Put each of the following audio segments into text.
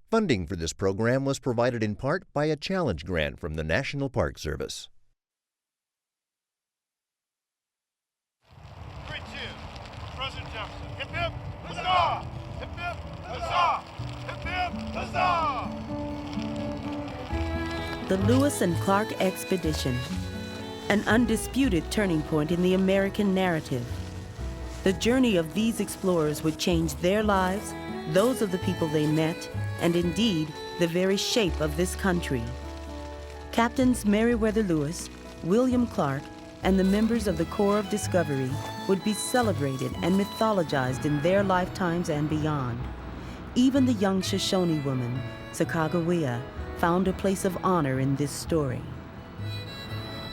Funding for this program was provided in part by a challenge grant from the National Park Service. 3-2, President Jefferson. Hip hip, huzzah! Hip hip, huzzah! Hip hip, huzzah! The Lewis and Clark Expedition, an undisputed turning point in the American narrative. The journey of these explorers would change their lives, those of the people they met, and indeed, the very shape of this country. Captains Meriwether Lewis, William Clark, and the members of the Corps of Discovery would be celebrated and mythologized in their lifetimes and beyond. Even the young Shoshone woman, Sacagawea, found a place of honor in this story.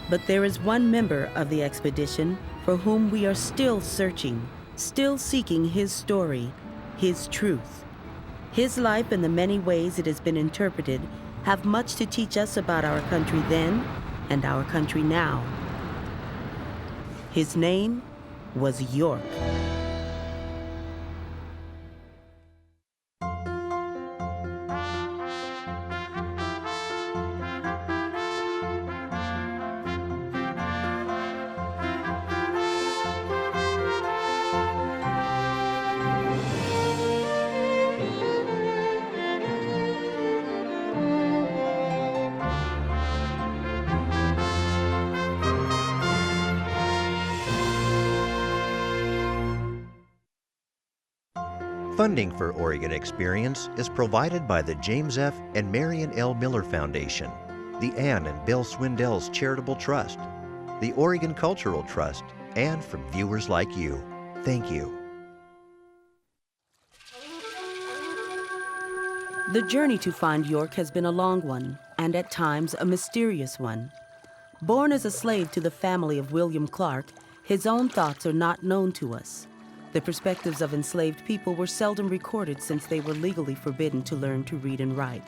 But there is one member of the expedition for whom we are still searching, still seeking his story, his truth. His life and the many ways it has been interpreted have much to teach us about our country then and our country now. His name was York. Funding for Oregon Experience is provided by the James F. and Marion L. Miller Foundation, the Ann and Bill Swindell's Charitable Trust, the Oregon Cultural Trust, and from viewers like you. Thank you. The journey to find York has been a long one, and at times a mysterious one. Born as a slave to the family of William Clark, his own thoughts are not known to us. The perspectives of enslaved people were seldom recorded since they were legally forbidden to learn to read and write.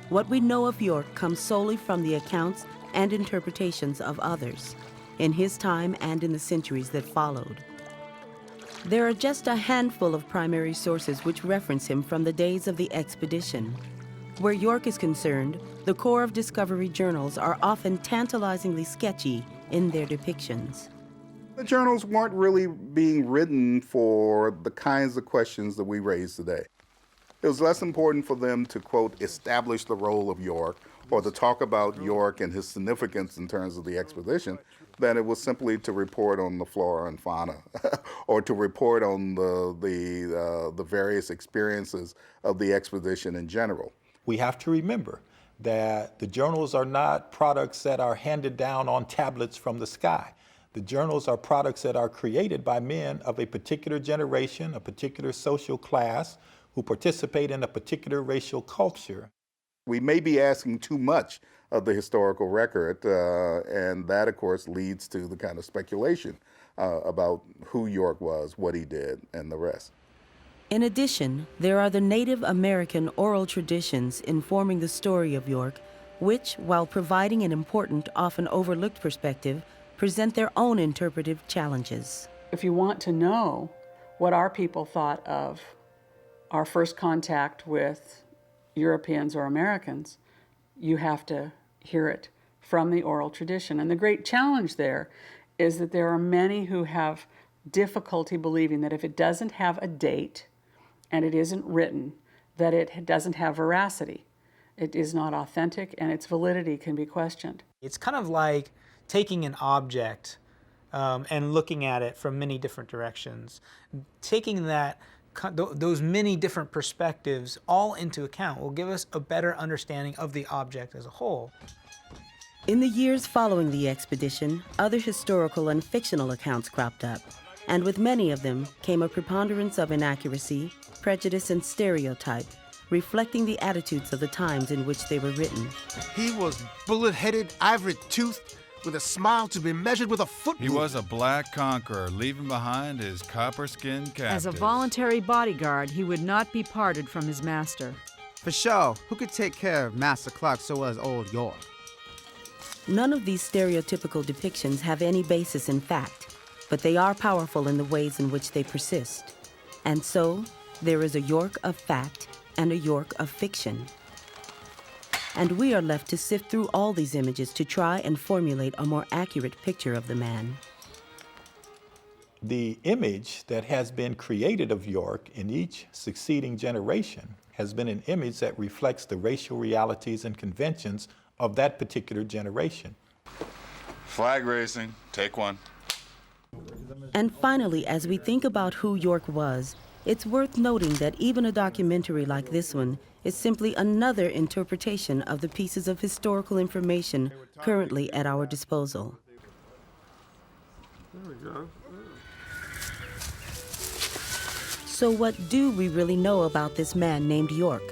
What we know of York comes solely from the accounts and interpretations of others, in his time and in the centuries that followed. There are just a handful of primary sources which reference him from the days of the expedition. Where York is concerned, the Corps of Discovery journals are often tantalizingly sketchy in their depictions. The journals weren't really being written for the kinds of questions that we raise today. It was less important for them to, quote, establish the role of York or to talk about York and his significance in terms of the expedition than it was simply to report on the flora and fauna or to report on the various experiences of the expedition in general. We have to remember that the journals are not products that are handed down on tablets from the sky. The journals are products that are created by men of a particular generation, a particular social class, who participate in a particular racial culture. We may be asking too much of the historical record, and that, of course, leads to the kind of speculation about who York was, what he did, and the rest. In addition, there are the Native American oral traditions informing the story of York, which, while providing an important, often overlooked perspective, present their own interpretive challenges. If you want to know what our people thought of our first contact with Europeans or Americans, you have to hear it from the oral tradition. And the great challenge there is that there are many who have difficulty believing that if it doesn't have a date and it isn't written, that it doesn't have veracity. It is not authentic and its validity can be questioned. It's kind of like taking an object and looking at it from many different directions. Taking those many different perspectives all into account will give us a better understanding of the object as a whole. In the years following the expedition, other historical and fictional accounts cropped up, and with many of them came a preponderance of inaccuracy, prejudice, and stereotype, reflecting the attitudes of the times in which they were written. He was bullet-headed, ivory-toothed, with a smile to be measured with a foot rule. He was a black conqueror, leaving behind his copper-skinned captives. As a voluntary bodyguard, he would not be parted from his master. For sure, who could take care of Master Clark so well as old York? None of these stereotypical depictions have any basis in fact, but they are powerful in the ways in which they persist. And so, there is a York of fact and a York of fiction. And we are left to sift through all these images to try and formulate a more accurate picture of the man. The image that has been created of York in each succeeding generation has been an image that reflects the racial realities and conventions of that particular generation. Flag racing, take one. And finally, as we think about who York was, it's worth noting that even a documentary like this one is simply another interpretation of the pieces of historical information currently at our disposal. There we go. So what do we really know about this man named York?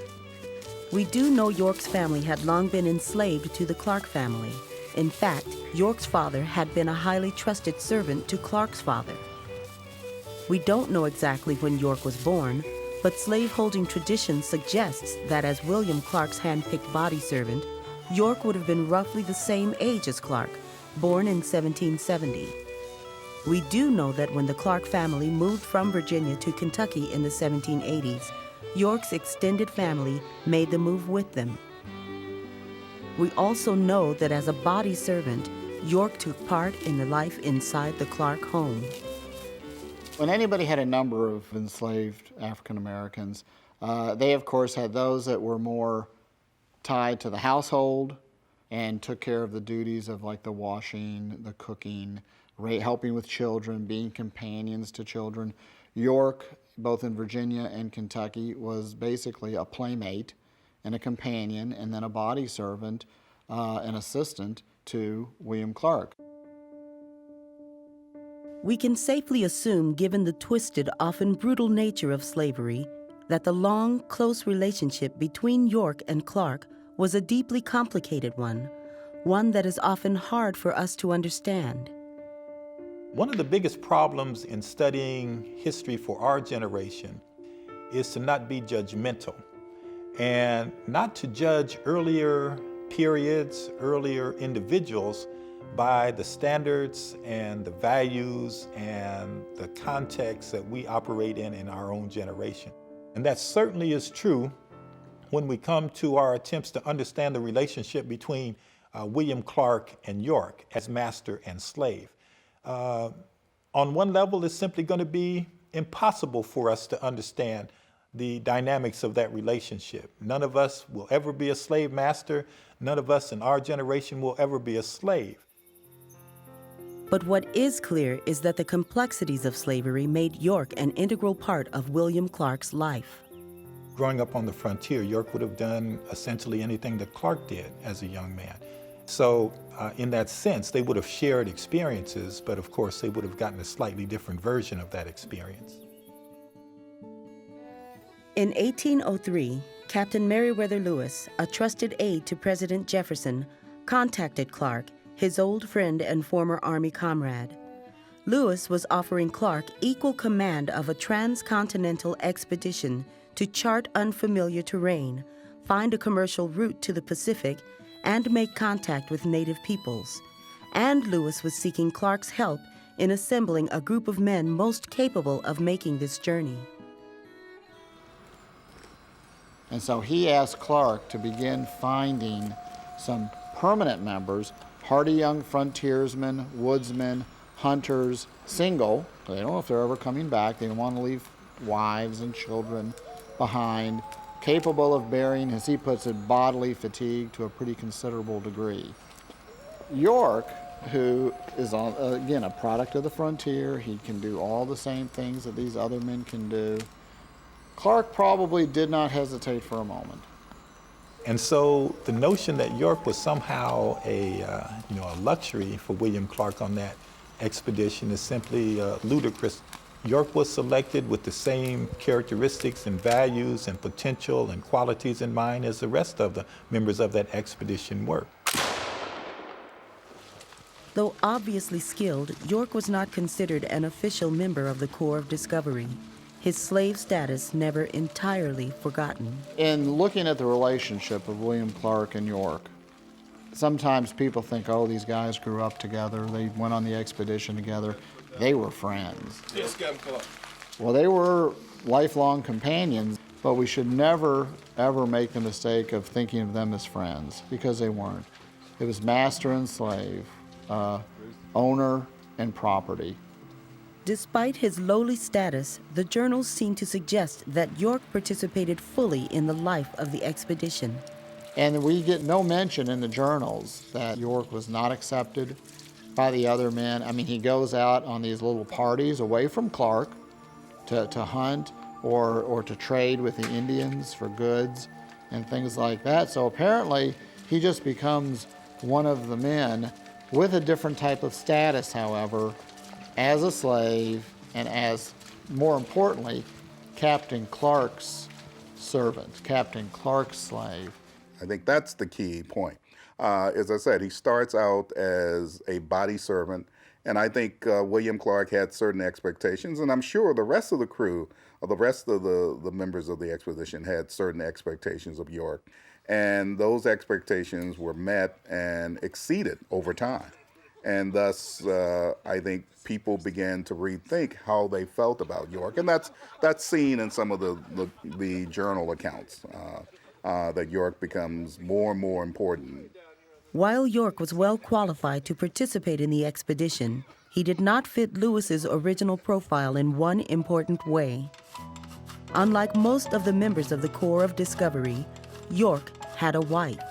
We do know York's family had long been enslaved to the Clark family. In fact, York's father had been a highly trusted servant to Clark's father. We don't know exactly when York was born, but slaveholding tradition suggests that as William Clark's hand-picked body servant, York would have been roughly the same age as Clark, born in 1770. We do know that when the Clark family moved from Virginia to Kentucky in the 1780s, York's extended family made the move with them. We also know that as a body servant, York took part in the life inside the Clark home. When anybody had a number of enslaved African Americans, they of course had those that were more tied to the household and took care of the duties of like the washing, the cooking, helping with children, being companions to children. York, both in Virginia and Kentucky, was basically a playmate and a companion and then a body servant, an assistant to William Clark. We can safely assume, given the twisted, often brutal nature of slavery, that the long, close relationship between York and Clark was a deeply complicated one that is often hard for us to understand. One of the biggest problems in studying history for our generation is to not be judgmental and not to judge earlier periods, earlier individuals by the standards and the values and the context that we operate in our own generation. And that certainly is true when we come to our attempts to understand the relationship between William Clark and York as master and slave. On one level, it's simply going to be impossible for us to understand the dynamics of that relationship. None of us will ever be a slave master. None of us in our generation will ever be a slave. But what is clear is that the complexities of slavery made York an integral part of William Clark's life. Growing up on the frontier, York would have done essentially anything that Clark did as a young man. So in that sense, they would have shared experiences, but of course they would have gotten a slightly different version of that experience. In 1803, Captain Meriwether Lewis, a trusted aide to President Jefferson, contacted Clark, his old friend and former Army comrade. Lewis was offering Clark equal command of a transcontinental expedition to chart unfamiliar terrain, find a commercial route to the Pacific, and make contact with native peoples. And Lewis was seeking Clark's help in assembling a group of men most capable of making this journey. And so he asked Clark to begin finding some permanent members, hardy young frontiersmen, woodsmen, hunters, single. They don't know if they're ever coming back. They don't want to leave wives and children behind, capable of bearing, as he puts it, bodily fatigue to a pretty considerable degree. York, who is, again, a product of the frontier, he can do all the same things that these other men can do. Clark probably did not hesitate for a moment. And so the notion that York was somehow a luxury for William Clark on that expedition is simply ludicrous. York was selected with the same characteristics and values and potential and qualities in mind as the rest of the members of that expedition were. Though obviously skilled, York was not considered an official member of the Corps of Discovery. His slave status never entirely forgotten. In looking at the relationship of William Clark and York, sometimes people think, oh, these guys grew up together, they went on the expedition together. They were friends. Well, they were lifelong companions. but we should never, ever make the mistake of thinking of them as friends, because they weren't. It was master and slave, owner and property. Despite his lowly status, the journals seem to suggest that York participated fully in the life of the expedition. And we get no mention in the journals that York was not accepted by the other men. I mean, he goes out on these little parties away from Clark to hunt or to trade with the Indians for goods and things like that. So apparently, he just becomes one of the men with a different type of status, however, as a slave and as, more importantly, Captain Clark's servant, Captain Clark's slave. I think that's the key point. As I said, he starts out as a body servant, and I think William Clark had certain expectations, and I'm sure the rest of the crew, or the rest of the members of the expedition had certain expectations of York, and those expectations were met and exceeded over time. And thus, I think people began to rethink how they felt about York, and that's seen in some of the journal accounts, that York becomes more and more important. While York was well qualified to participate in the expedition, he did not fit Lewis's original profile in one important way. Unlike most of the members of the Corps of Discovery, York had a wife.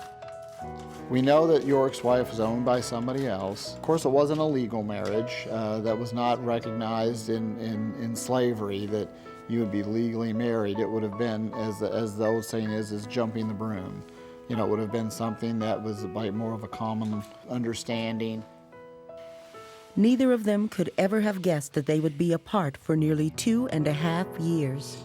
We know that York's wife was owned by somebody else. Of course, it wasn't a legal marriage. That was not recognized in slavery, that you would be legally married. It would have been, as the old saying is jumping the broom. You know, it would have been something that was like more of a common understanding. Neither of them could ever have guessed that they would be apart for nearly 2.5 years.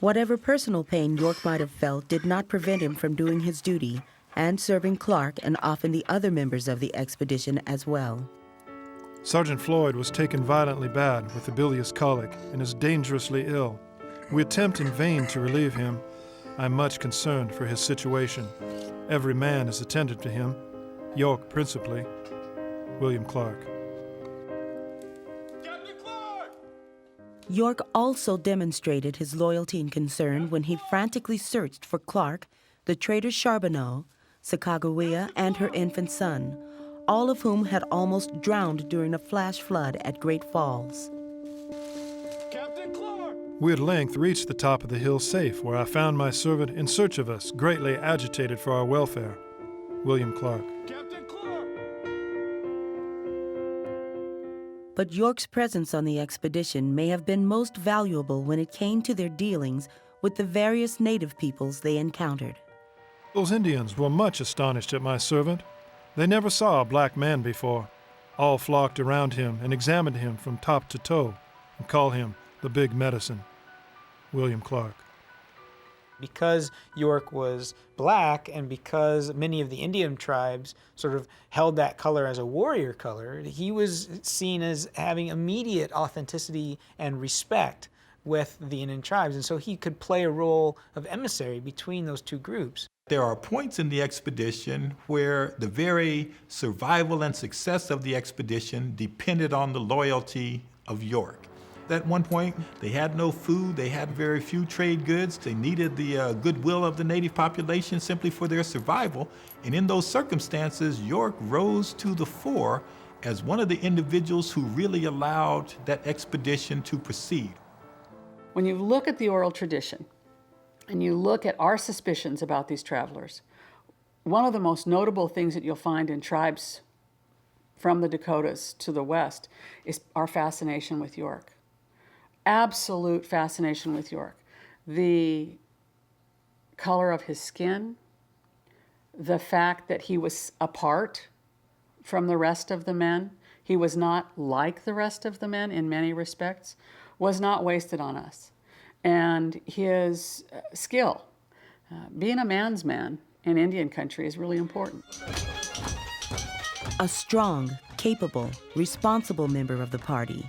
Whatever personal pain York might have felt did not prevent him from doing his duty and serving Clark and often the other members of the expedition as well. Sergeant Floyd was taken violently bad with a bilious colic and is dangerously ill. We attempt in vain to relieve him. I am much concerned for his situation. Every man is attentive to him, York principally. William Clark. York also demonstrated his loyalty and concern when he frantically searched for Clark, the traitor Charbonneau, Sacagawea, and her infant son, all of whom had almost drowned during a flash flood at Great Falls. Captain Clark! We at length reached the top of the hill safe, where I found my servant in search of us, greatly agitated for our welfare. William Clark. Captain Clark! But York's presence on the expedition may have been most valuable when it came to their dealings with the various native peoples they encountered. Those Indians were much astonished at my servant. They never saw a black man before. All flocked around him and examined him from top to toe and called him the Big Medicine. William Clark. Because York was black and because many of the Indian tribes sort of held that color as a warrior color, he was seen as having immediate authenticity and respect with the Indian tribes. And so he could play a role of emissary between those two groups. There are points in the expedition where the very survival and success of the expedition depended on the loyalty of York. At one point, they had no food, they had very few trade goods, they needed the goodwill of the native population simply for their survival. And in those circumstances, York rose to the fore as one of the individuals who really allowed that expedition to proceed. When you look at the oral tradition, and you look at our suspicions about these travelers, one of the most notable things that you'll find in tribes from the Dakotas to the west is our fascination with York. Absolute fascination with York. The color of his skin, the fact that he was apart from the rest of the men, he was not like the rest of the men in many respects, was not wasted on us. And his skill, being a man's man in Indian country is really important. A strong, capable, responsible member of the party.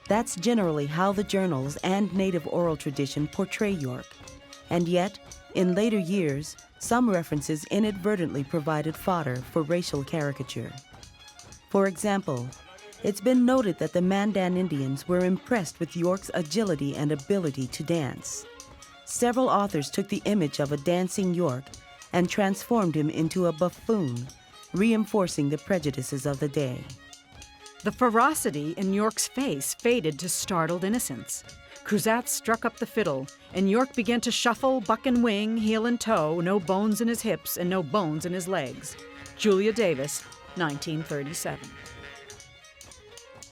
That's generally how the journals and native oral tradition portray York. And yet, in later years, some references inadvertently provided fodder for racial caricature. For example, It's been noted that the Mandan Indians were impressed with York's agility and ability to dance. Several authors took the image of a dancing York and transformed him into a buffoon, reinforcing the prejudices of the day. The ferocity in York's face faded to startled innocence. Cruzat struck up the fiddle, and York began to shuffle, buck and wing, heel and toe, no bones in his hips and no bones in his legs. Julia Davis, 1937.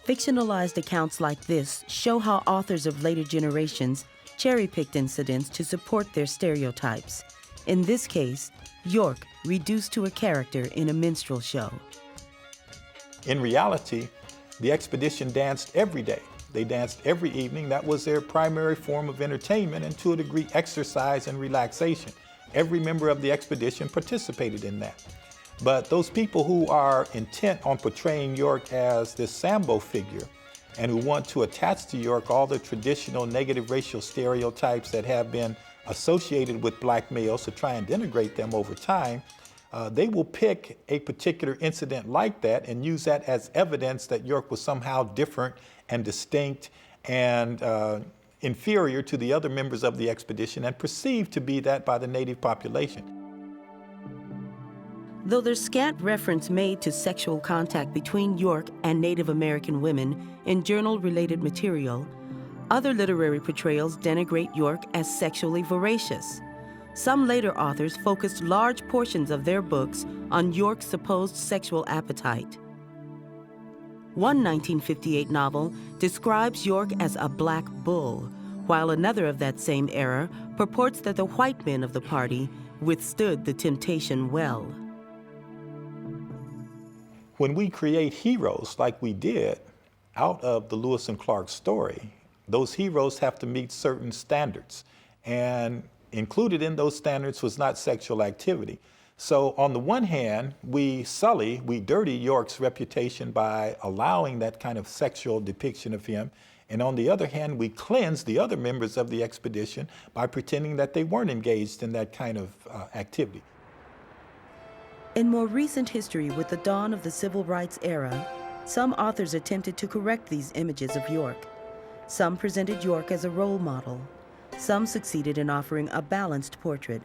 Fictionalized accounts like this show how authors of later generations cherry-picked incidents to support their stereotypes. In this case, York reduced to a character in a minstrel show. In reality, the expedition danced every day. They danced every evening. That was their primary form of entertainment and, to a degree, exercise and relaxation. Every member of the expedition participated in that. But those people who are intent on portraying York as this Sambo figure and who want to attach to York all the traditional negative racial stereotypes that have been associated with black males to try and denigrate them over time, they will pick a particular incident like that and use that as evidence that York was somehow different and distinct and inferior to the other members of the expedition and perceived to be that by the native population. Though there's scant reference made to sexual contact between York and Native American women in journal-related material, other literary portrayals denigrate York as sexually voracious. Some later authors focused large portions of their books on York's supposed sexual appetite. One 1958 novel describes York as a black bull, while another of that same era purports that the white men of the party withstood the temptation well. When we create heroes like we did out of the Lewis and Clark story, those heroes have to meet certain standards. And included in those standards was not sexual activity. So on the one hand, we dirty York's reputation by allowing that kind of sexual depiction of him. And on the other hand, we cleanse the other members of the expedition by pretending that they weren't engaged in that kind of activity. In more recent history, with the dawn of the civil rights era, some authors attempted to correct these images of York. Some presented York as a role model. Some succeeded in offering a balanced portrait,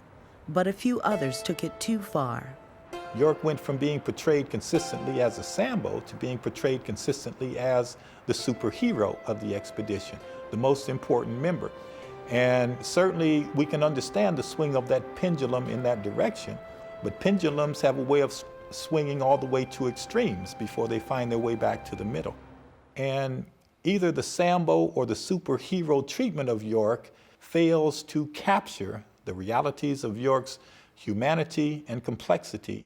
but a few others took it too far. York went from being portrayed consistently as a Sambo to being portrayed consistently as the superhero of the expedition, the most important member. And certainly we can understand the swing of that pendulum in that direction. But pendulums have a way of swinging all the way to extremes before they find their way back to the middle. And either the Sambo or the superhero treatment of York fails to capture the realities of York's humanity and complexity.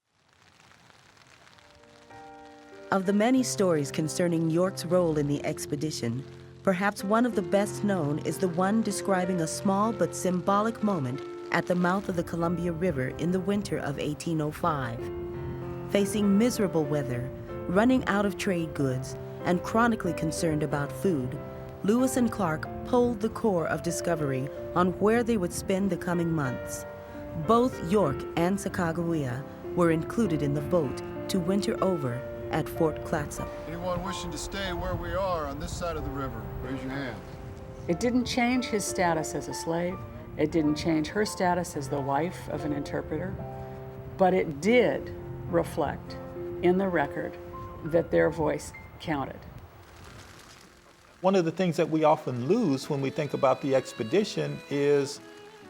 Of the many stories concerning York's role in the expedition, perhaps one of the best known is the one describing a small but symbolic moment at the mouth of the Columbia River in the winter of 1805. Facing miserable weather, running out of trade goods, and chronically concerned about food, Lewis and Clark polled the Corps of Discovery on where they would spend the coming months. Both York and Sacagawea were included in the vote to winter over at Fort Clatsop. Anyone wishing to stay where we are on this side of the river, raise your hand. It didn't change his status as a slave. It didn't change her status as the wife of an interpreter, but it did reflect in the record that their voice counted. One of the things that we often lose when we think about the expedition is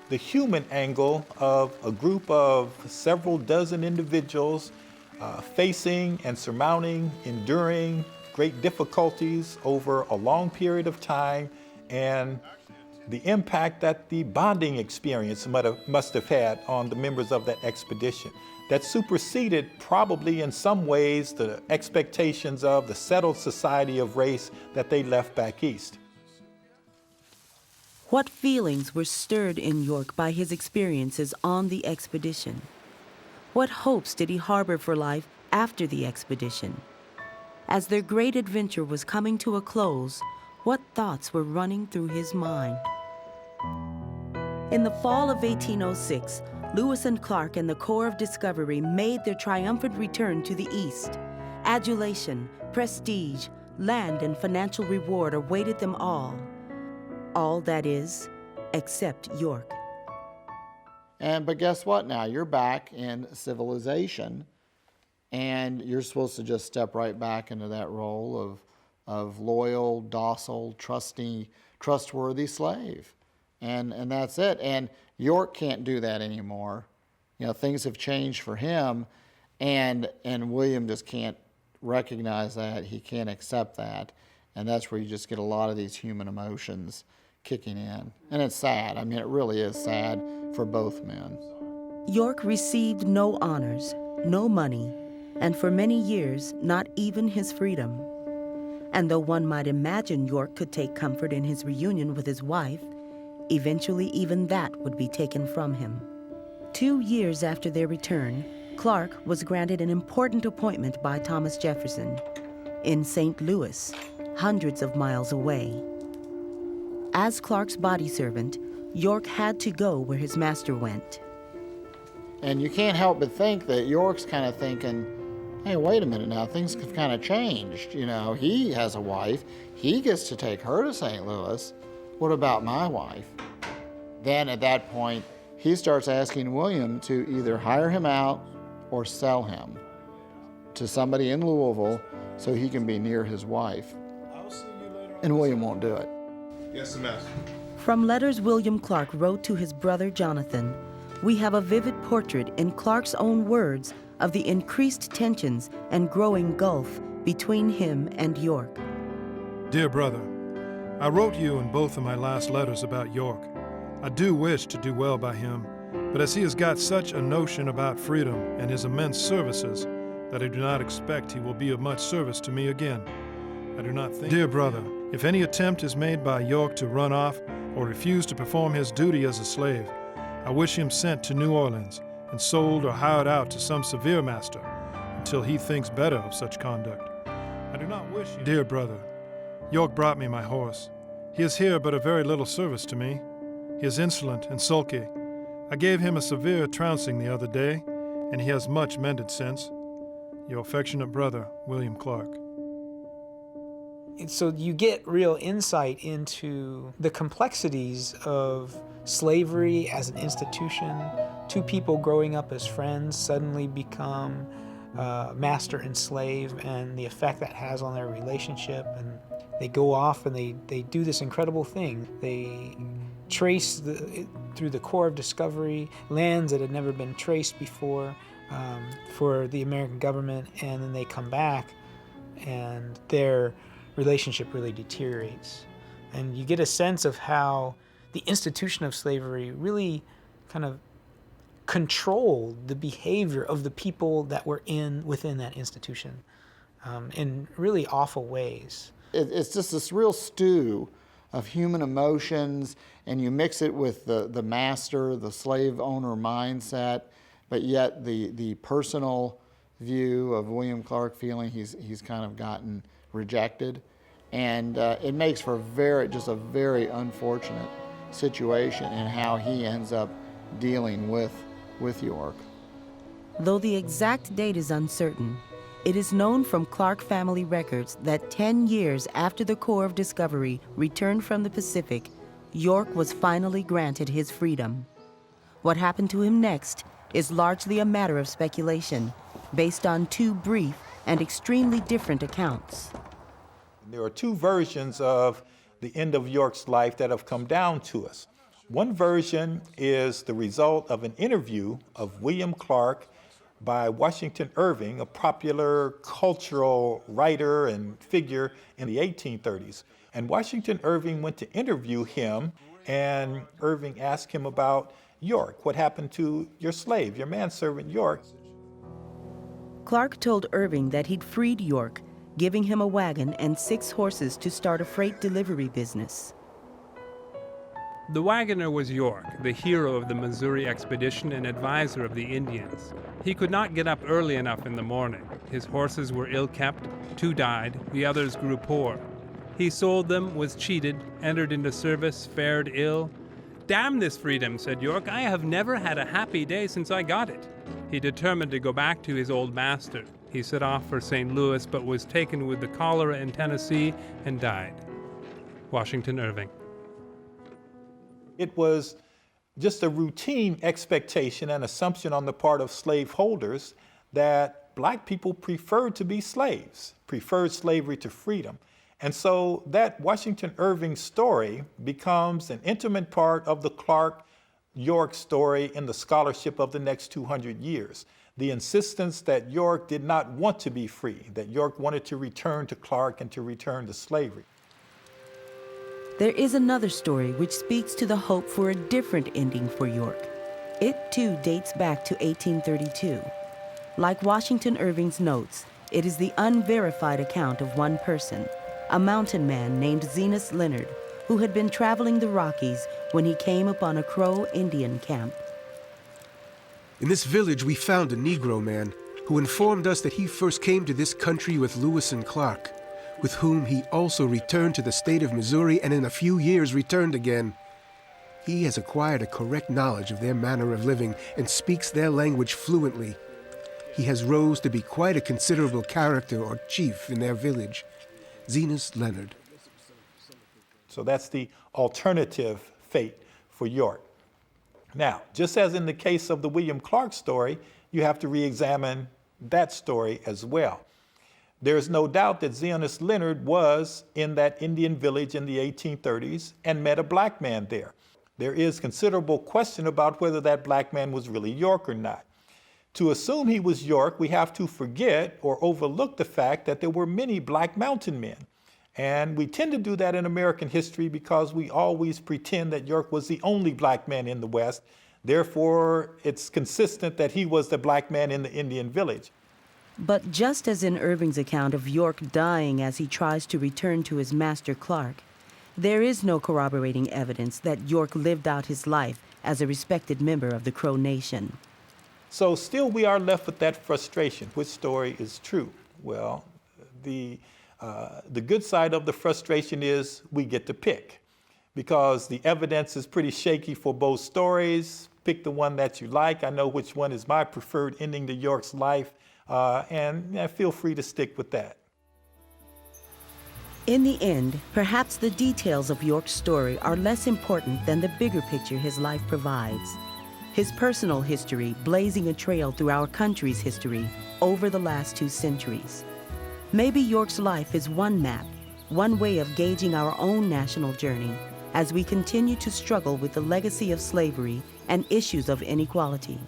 the human angle of a group of several dozen individuals facing and surmounting, enduring great difficulties over a long period of time, and the impact that the bonding experience must have had on the members of that expedition that superseded probably in some ways the expectations of the settled society of race that they left back east. What feelings were stirred in York by his experiences on the expedition? What hopes did he harbor for life after the expedition? As their great adventure was coming to a close, what thoughts were running through his mind? In the fall of 1806, Lewis and Clark and the Corps of Discovery made their triumphant return to the East. Adulation, prestige, Land and financial reward awaited them all. All, that is, except York. But guess what now? You're back in civilization, and you're supposed to just step right back into that role of loyal, docile, trustworthy slave. And that's it. And York can't do that anymore. You know, things have changed for him, and William just can't recognize that. He can't accept that. And that's where you just get a lot of these human emotions kicking in. And it's sad. I mean, it really is sad for both men. York received no honors, no money, and for many years, not even his freedom. And though one might imagine York could take comfort in his reunion with his wife, eventually even that would be taken from him. 2 years after their return, Clark was granted an important appointment by Thomas Jefferson in St. Louis, hundreds of miles away. As Clark's body servant, York had to go where his master went. And you can't help but think that York's kind of thinking, hey, wait a minute now, things have kind of changed. You know, he has a wife. He gets to take her to St. Louis. What about my wife? Then at that point, he starts asking William to either hire him out or sell him to somebody in Louisville so he can be near his wife. And William won't do it. Yes, Master. From letters William Clark wrote to his brother Jonathan, we have a vivid portrait in Clark's own words of the increased tensions and growing gulf between him and York. Dear brother, I wrote you in both of my last letters about York. I do wish to do well by him, but as he has got such a notion about freedom and his immense services, that I do not expect he will be of much service to me again. I do not think... Dear brother, if any attempt is made by York to run off or refuse to perform his duty as a slave, I wish him sent to New Orleans and sold or hired out to some severe master until he thinks better of such conduct. I do not wish him... Dear brother, York brought me my horse. He is here but a very little service to me. He is insolent and sulky. I gave him a severe trouncing the other day, and he has much mended since. Your affectionate brother, William Clark. And so you get real insight into the complexities of slavery as an institution. Two people growing up as friends suddenly become master and slave, and the effect that has on their relationship. And they go off and they do this incredible thing. They trace through the Corps of Discovery lands that had never been traced before for the American government, and then they come back and their relationship really deteriorates. And you get a sense of how the institution of slavery really kind of controlled the behavior of the people that were within that institution in really awful ways. It's just this real stew of human emotions, and you mix it with the master, the slave owner mindset, but yet the personal view of William Clark feeling he's kind of gotten rejected. And it makes for just a very unfortunate situation in how he ends up dealing with York. Though the exact date is uncertain, it is known from Clark family records that 10 years after the Corps of Discovery returned from the Pacific, York was finally granted his freedom. What happened to him next is largely a matter of speculation, based on two brief and extremely different accounts. There are two versions of the end of York's life that have come down to us. One version is the result of an interview of William Clark by Washington Irving, a popular cultural writer and figure in the 1830s. And Washington Irving went to interview him, and Irving asked him about York. What happened to your slave, your manservant York? Clark told Irving that he'd freed York, giving him a wagon and 6 horses to start a freight delivery business. The wagoner was York, the hero of the Missouri expedition and advisor of the Indians. He could not get up early enough in the morning. His horses were ill-kept, 2 died, the others grew poor. He sold them, was cheated, entered into service, fared ill. "Damn this freedom," said York. "I have never had a happy day since I got it." He determined to go back to his old master. He set off for St. Louis, but was taken with the cholera in Tennessee and died. Washington Irving. It was just a routine expectation and assumption on the part of slaveholders that black people preferred to be slaves, preferred slavery to freedom. And so that Washington Irving story becomes an intimate part of the Clark York story in the scholarship of the next 200 years. The insistence that York did not want to be free, that York wanted to return to Clark and to return to slavery. There is another story which speaks to the hope for a different ending for York. It too dates back to 1832. Like Washington Irving's notes, it is the unverified account of one person, a mountain man named Zenas Leonard, who had been traveling the Rockies when he came upon a Crow Indian camp. In this village, we found a Negro man who informed us that he first came to this country with Lewis and Clark, with whom he also returned to the state of Missouri and in a few years returned again. He has acquired a correct knowledge of their manner of living and speaks their language fluently. He has rose to be quite a considerable character or chief in their village. Zenas Leonard. So that's the alternative fate for York. Now, just as in the case of the William Clark story, you have to re-examine that story as well. There is no doubt that Zenas Leonard was in that Indian village in the 1830s and met a black man there. There is considerable question about whether that black man was really York or not. To assume he was York, we have to forget or overlook the fact that there were many black mountain men. And we tend to do that in American history because we always pretend that York was the only black man in the West. Therefore, it's consistent that he was the black man in the Indian village. But just as in Irving's account of York dying as he tries to return to his master Clark, there is no corroborating evidence that York lived out his life as a respected member of the Crow Nation. So still we are left with that frustration. Which story is true? Well, the good side of the frustration is we get to pick, because the evidence is pretty shaky for both stories. Pick the one that you like. I know which one is my preferred ending to York's life, and feel free to stick with that. In the end, perhaps the details of York's story are less important than the bigger picture his life provides. His personal history blazing a trail through our country's history over the last 2 centuries. Maybe York's life is one map, one way of gauging our own national journey as we continue to struggle with the legacy of slavery and issues of inequality.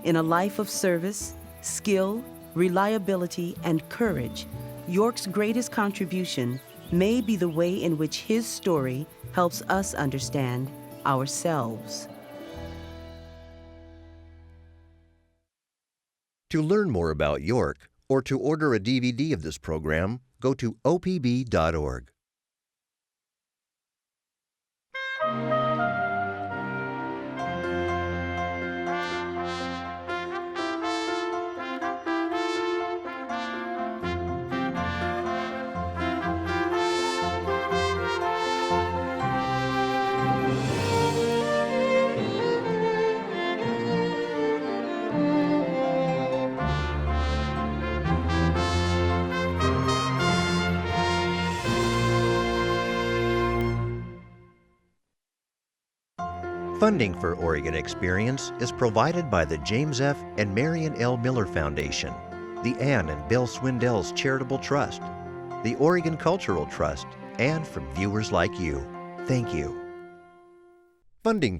In a life of service, skill, reliability, and courage, York's greatest contribution may be the way in which his story helps us understand ourselves. To learn more about York or to order a DVD of this program, go to opb.org. Funding for Oregon Experience is provided by the James F. and Marion L. Miller Foundation, the Ann and Bill Swindells Charitable Trust, the Oregon Cultural Trust, and from viewers like you. Thank you. Funding